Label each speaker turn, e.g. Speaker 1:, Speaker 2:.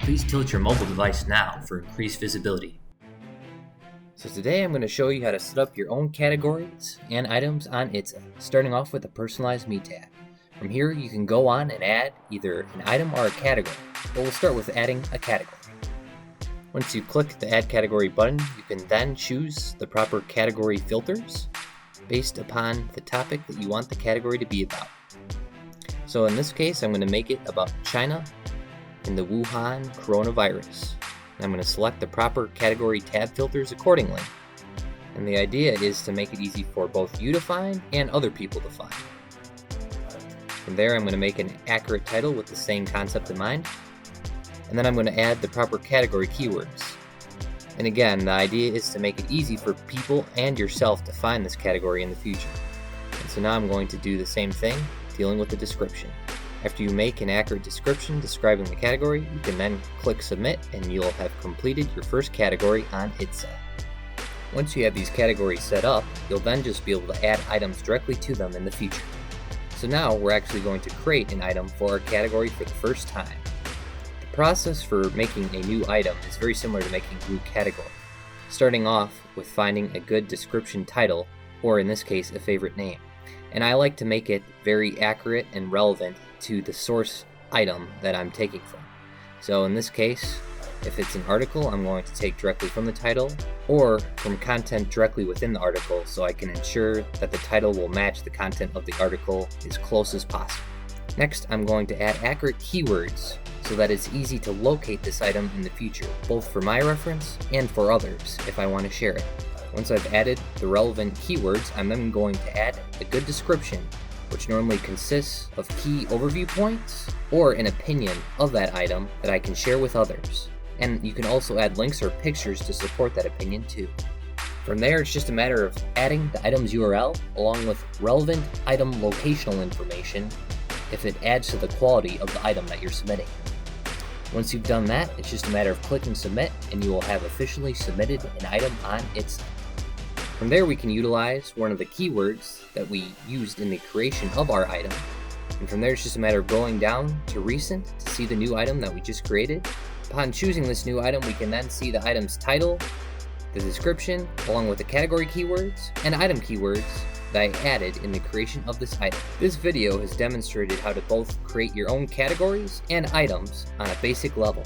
Speaker 1: Please tilt your mobile device now for increased visibility. So today I'm going to show you how to set up your own categories and items on ItsA, starting off with the Personalize Me tab. From here you can go on and add either an item or a category, but we'll start with adding a category. Once you click the Add Category button, you can then choose the proper category filters based upon the topic that you want the category to be about. So in this case, I'm going to make it about China and the Wuhan coronavirus. And I'm going to select the proper category tab filters accordingly. And the idea is to make it easy for both you to find and other people to find. From there, I'm going to make an accurate title with the same concept in mind. And then I'm going to add the proper category keywords. And again, the idea is to make it easy for people and yourself to find this category in the future. And so now I'm going to do the same thing, dealing with the description. After you make an accurate description describing the category, you can then click Submit and you'll have completed your first category on ItsA. Once you have these categories set up, you'll then just be able to add items directly to them in the future. So now we're actually going to create an item for our category for the first time. The process for making a new item is very similar to making a new category, starting off with finding a good description title, or in this case, a favorite name. And I like to make it very accurate and relevant to the source item that I'm taking from. So in this case, if it's an article, I'm going to take directly from the title or from content directly within the article, so I can ensure that the title will match the content of the article as close as possible. Next, I'm going to add accurate keywords so that it's easy to locate this item in the future, both for my reference and for others if I want to share it. Once I've added the relevant keywords, I'm then going to add a good description, which normally consists of key overview points or an opinion of that item that I can share with others. And you can also add links or pictures to support that opinion too. From there, it's just a matter of adding the item's URL along with relevant item locational information if it adds to the quality of the item that you're submitting. Once you've done that, it's just a matter of clicking Submit and you will have officially submitted an item on ItsA. From there, we can utilize one of the keywords that we used in the creation of our item. And from there, it's just a matter of going down to Recent to see the new item that we just created. Upon choosing this new item, we can then see the item's title, the description, along with the category keywords and item keywords that I added in the creation of this item. This video has demonstrated how to both create your own categories and items on a basic level.